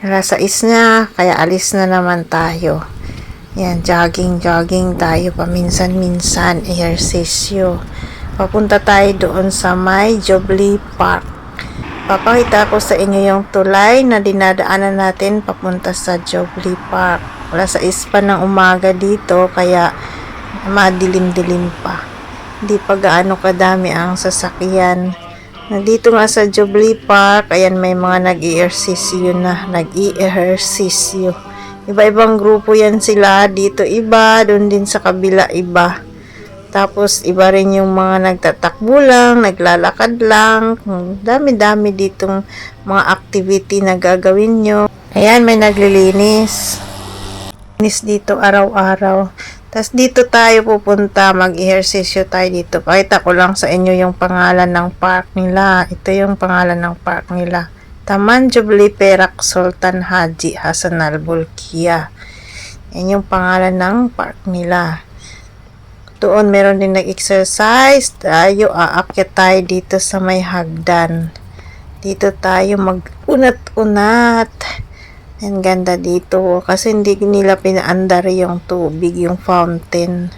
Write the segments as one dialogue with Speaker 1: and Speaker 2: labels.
Speaker 1: Alas 6 na, kaya alis na naman tayo. Yan, jogging tayo paminsan-minsan, ehersisyo. Papunta tayo doon sa may Jubilee Park. Papakita ko sa inyo yung tulay na dinadaanan natin papunta sa Jubilee Park. Alas 6 pa ng umaga dito, kaya madilim-dilim pa. Hindi pa gaano kadami ang sasakyan. Nandito nga sa Jubilee Park, ayan, may mga nag-i-ehersisyo na, nag-i-ehersisyo. Iba-ibang grupo yan sila, dito iba, doon din sa kabila iba. Tapos iba rin yung mga nagtatakbo lang, naglalakad lang. Dami-dami ditong mga activity na gagawin nyo. Ayan, may naglilinis. Linis dito araw-araw. Tapos dito tayo pupunta, mag-ehersisyo tayo dito. Pakita ko lang sa inyo yung pangalan ng park nila. Ito yung pangalan ng park nila. Taman Jubilee Perak Sultan Haji Hassan Al-Bolkiah. Yan yung pangalan ng park nila. Doon meron din nag-exercise. Tayo, aakyat tayo dito sa may hagdan. Dito tayo mag-unat-unat. Ang ganda dito kasi hindi nila pinaandar yung tubig, yung fountain.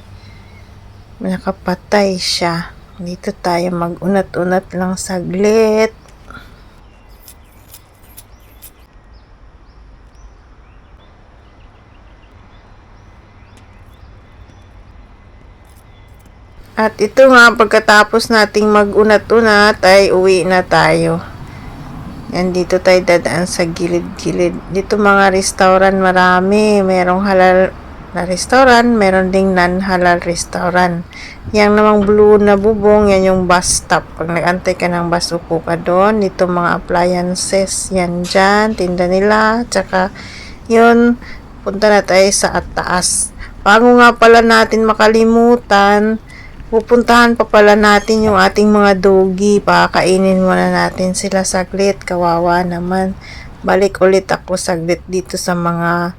Speaker 1: Nakapatay siya. Dito tayo mag-unat-unat lang saglit. At ito nga, pagkatapos nating mag-unat-unat ay uwi na tayo. Yan, dito tayo dadaan sa gilid-gilid. Dito mga restaurant marami. Merong halal na restaurant, meron ding non-halal restaurant. Yang namang blue na bubong, yan yung bus stop. Pag nag-antay ka ng bus, upo ka doon. Dito mga appliances, yan dyan, tinda nila. Tsaka, yun, punta na tayo sa taas. Bago nga pala natin makalimutan, pupuntahan pa pala natin yung ating mga doggy. Pakakainin muna natin sila saglit. Kawawa naman. Balik ulit ako saglit dito sa mga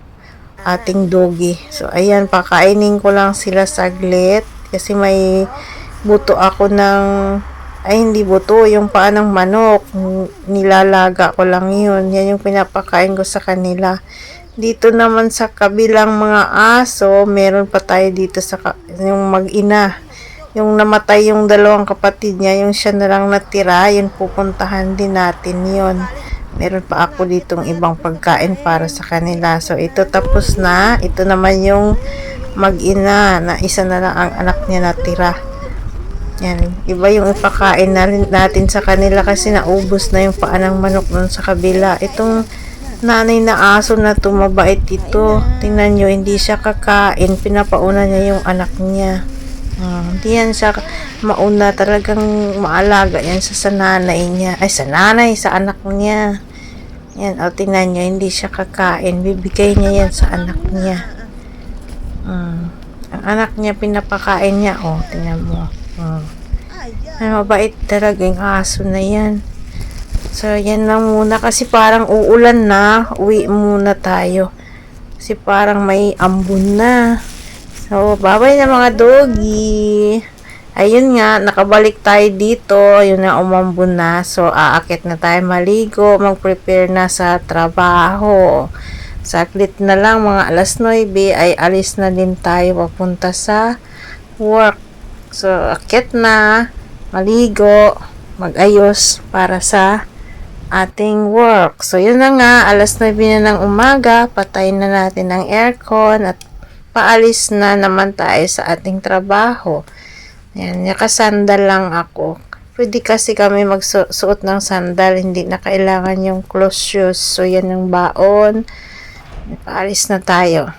Speaker 1: ating doggy. So, ayan, pakainin ko lang sila saglit. Kasi may buto ako ng, ay hindi buto, yung paa ng manok. Nilalaga ko lang yun. Yan yung pinapakain ko sa kanila. Dito naman sa kabilang mga aso, meron pa tayo dito sa yung mag-ina. Yung namatay yung dalawang kapatid niya, yung siya na lang natira, yun pupuntahan din natin yun. Meron pa ako ditong ibang pagkain para sa kanila. So, ito tapos na. Ito naman yung mag-ina na isa na lang ang anak niya natira. Yan. Iba yung ipakain natin sa kanila kasi naubos na yung paa ng manok nun sa kabila. Itong nanay na aso na tumabait ito. Tingnan nyo, hindi siya kakain. Pinapauna niya yung anak niya. Hindi yan siya mauna, talagang maalaga yan sa nanay niya. Ay, sa nanay, sa anak niya. Yan, o, tingnan nyo, hindi siya kakain. Bibigay niya yan sa anak niya. Ang anak niya, pinapakain niya. O, tingnan mo. Ay, mabait talaga yung aso na yan. So, yan lang muna. Kasi parang uulan na. Uwi muna tayo. Kasi parang may ambon na. So, bye-bye na mga doggy. Ayun nga, nakabalik tayo dito. Ayun na, umambon na. So, aakit na tayo maligo. Mag-prepare na sa trabaho. Saglit na lang, mga alas 9 ay alis na din tayo papunta sa work. So, akit na, maligo, mag-ayos para sa ating work. So, yun na nga, alas 9 na ng umaga. Patayin na natin ang aircon at paalis na naman tayo sa ating trabaho. Yan, nakasandal lang ako. Pwede kasi kami magsuot ng sandal, hindi na kailangan yung closed shoes. So, yan yung baon. Paalis na tayo.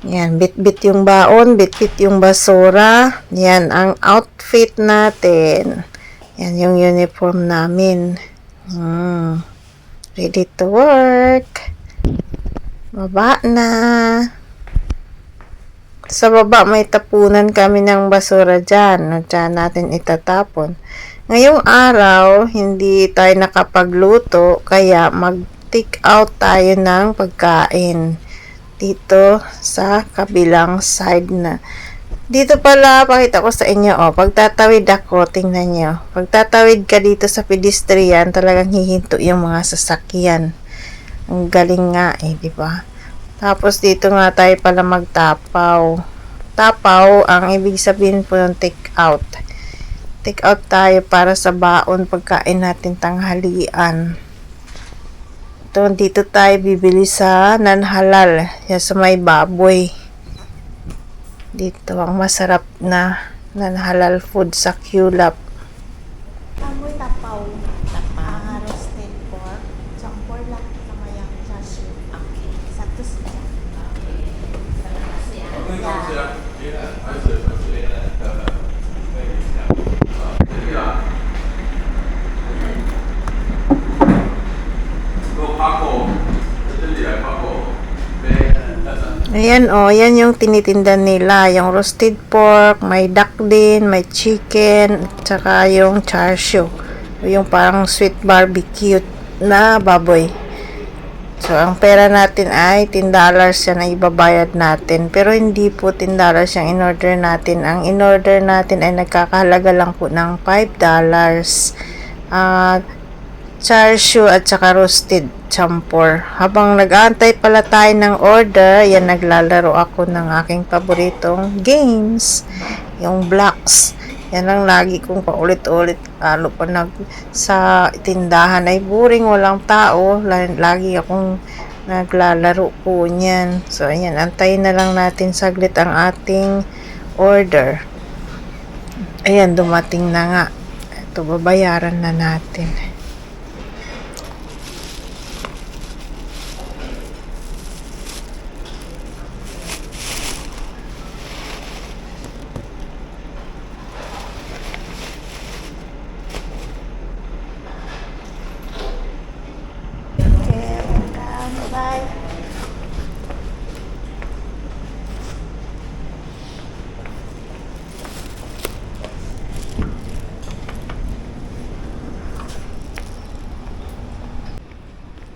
Speaker 1: Yan, bit-bit yung baon, bit-bit yung basura. Yan, ang outfit natin. Yan, yung uniform namin. Ready to work. Baba na. Sa baba may tapunan kami ng basura dyan. Diyan natin itatapon. Ngayong araw, hindi tayo nakapagluto. Kaya mag-take out tayo ng pagkain. Dito sa kabilang side na Dito pala, pakita ko sa inyo, pagtatawid ako, tingnan nyo. Pagtatawid ka dito sa pedestrian, talagang hihinto yung mga sasakyan. Ang galing nga di ba? Tapos dito nga tayo pala magtapaw. Tapaw, ang ibig sabihin po ng take out. Take out tayo para sa baon pagkain natin tanghalian. Dito tayo bibili sa non-halal, yan sa may baboy. Dito ang masarap na non-halal food sa Kulap.
Speaker 2: Amoy tapaw. Roasted pork. Champor lang sama yang chashu. Okay. Satu saja.
Speaker 1: Ayan yan yung tinitinda nila, yung roasted pork, may duck din, may chicken, tsaka yung char siu, yung parang sweet barbecue na baboy. So, ang pera natin ay $10 yan na ibabayad natin. Pero hindi po $10 yung in-order natin. Ang in-order natin ay nagkakahalaga lang po ng $5. Char siu at saka roasted champor. Habang nag-aantay pala tayo ng order, yan naglalaro ako ng aking paboritong games, yung blocks. Yan ang lagi kong paulit-ulit, lalo pa sa tindahan ay boring, walang tao, lagi akong naglalaro po niyan. So ayan, antayin na lang natin saglit ang ating order. Ayan, dumating na nga. Ito, babayaran na natin.
Speaker 2: Bye.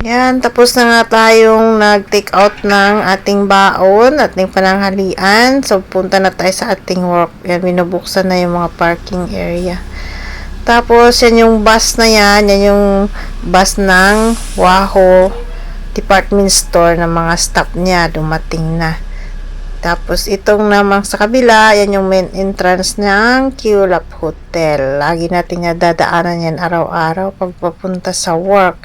Speaker 1: Yan, tapos na nga tayong nag-take out ng ating baon, ating pananghalian. So, punta na tayo sa ating work. Yan, binubuksan na yung mga parking area. Tapos, yan yung bus na yan yung bus ng Waho department store ng mga staff niya, dumating na. Tapos, itong namang sa kabila, yan yung main entrance ng Kulap Hotel. Lagi natin dadaanan yan araw-araw pag papunta sa work.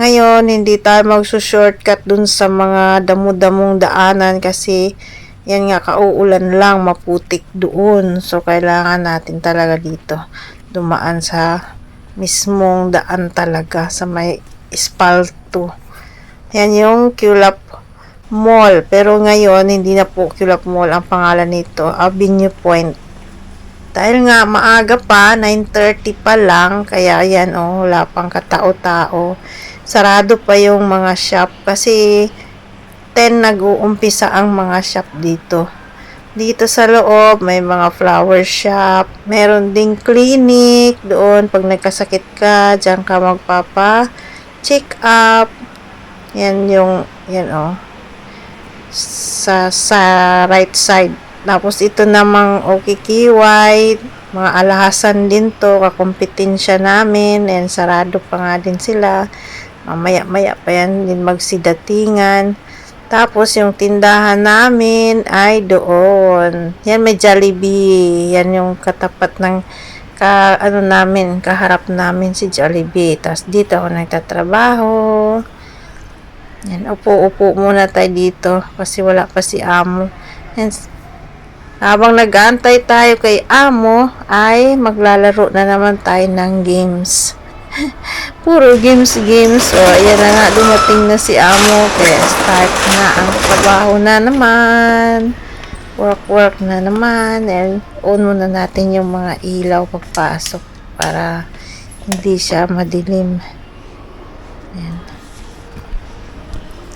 Speaker 1: Ngayon, hindi tayo magsushortcut dun sa mga damo-damong daanan kasi yan nga, kauulan lang, maputik doon. So, kailangan natin talaga dito dumaan sa mismong daan talaga sa may espalto. Yan yung Kulap Mall. Pero ngayon, hindi na po Kulap Mall ang pangalan nito, Avenue Point. Dahil nga maaga pa, 9:30 pa lang, kaya yan wala pang katao-tao. Sarado pa yung mga shop kasi 10 nag-uumpisa ang mga shop dito. Dito sa loob, may mga flower shop. Meron ding clinic doon. Pag nagkasakit ka, dyan ka magpapa-check up. Yan sa right side. Tapos ito namang OKKY, mga alhasan din to, kakompetensya namin, and sarado pa nga din sila. Mamaya-maya pa yan din magsidatingan. Tapos yung tindahan namin ay doon. Yan may Jollibee. Yan yung katapat ng kaharap namin si Jollibee. Tapos dito ako nagtatrabaho. Yan, upo muna tayo dito kasi wala pa si Amo. Yan, habang nag-aantay tayo kay Amo, ay maglalaro na naman tayo ng games. Puro games. Ayan na nga, dumating na si Amo. Kaya start na ang trabaho na naman. Work na naman. And on muna natin yung mga ilaw pagpasok para hindi siya madilim. Ayan.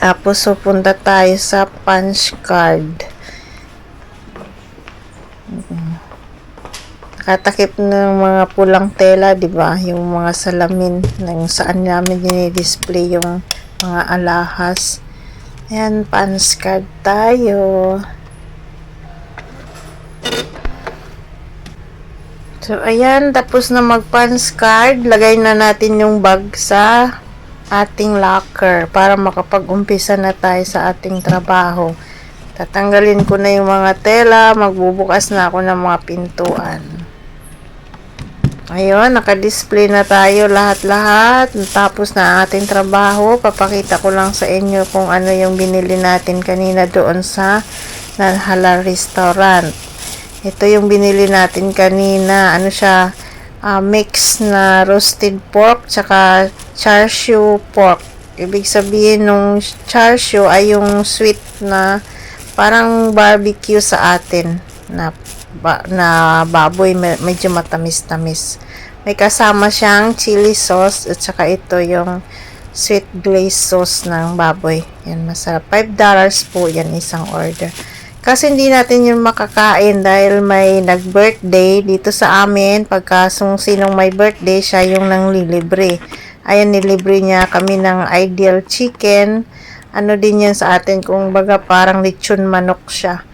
Speaker 1: Tapos, punta tayo sa punch card. Nakatakip ng mga pulang tela, di ba? Yung mga salamin ng saan namin dinidisplay yung mga alahas. Ayan, punch card tayo. So, ayan, tapos na mag-punch card. Lagay na natin yung bag sa ating locker para makapag-umpisa na tayo sa ating trabaho. Tatanggalin ko na yung mga tela, magbubukas na ako ng mga pintuan. Ayun, naka-display na tayo lahat-lahat. Tapos na ang ating trabaho. Papakita ko lang sa inyo kung ano yung binili natin kanina doon sa Halal Restaurant. Ito yung binili natin kanina. Ano siya? Mix na roasted pork tsaka char siu pork. Ibig sabihin nung char siu ay yung sweet na parang barbecue sa atin na baboy, medyo matamis-tamis. May kasama siyang chili sauce at saka ito yung sweet glaze sauce ng baboy. Yan, masarap. $5 po yan isang order. Kasi hindi natin yun makakain dahil may nag-birthday dito sa amin. Pagka sinong may birthday, siya yung nanglilibre. Ayan, nilibre niya kami ng ideal chicken. Ano din yan sa atin, kung baga parang lechon manok siya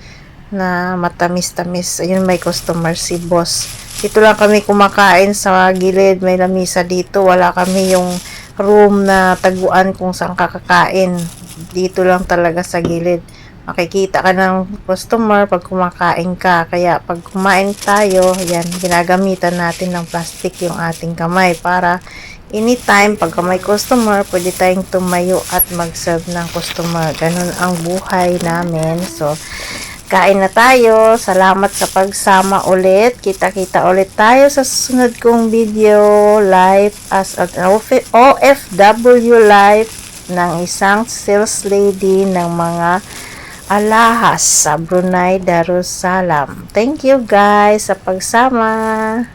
Speaker 1: na matamis-tamis. Ayun, may customer si boss. Dito lang kami kumakain sa gilid. May lamisa dito. Wala kami yung room na taguan kung saan kakakain. Dito lang talaga sa gilid. Makikita ka ng customer pag kumakain ka. Kaya pag kumain tayo, yan, ginagamitan natin ng plastic yung ating kamay para anytime pag may customer, pwede tayong tumayo at mag-serve ng customer. Ganun ang buhay namin. So, kain na tayo. Salamat sa pagsama ulit. Kita-kita ulit tayo sa susunod kong video. Live as an OFW life ng isang sales lady ng mga alahas sa Brunei Darussalam. Thank you guys sa pagsama.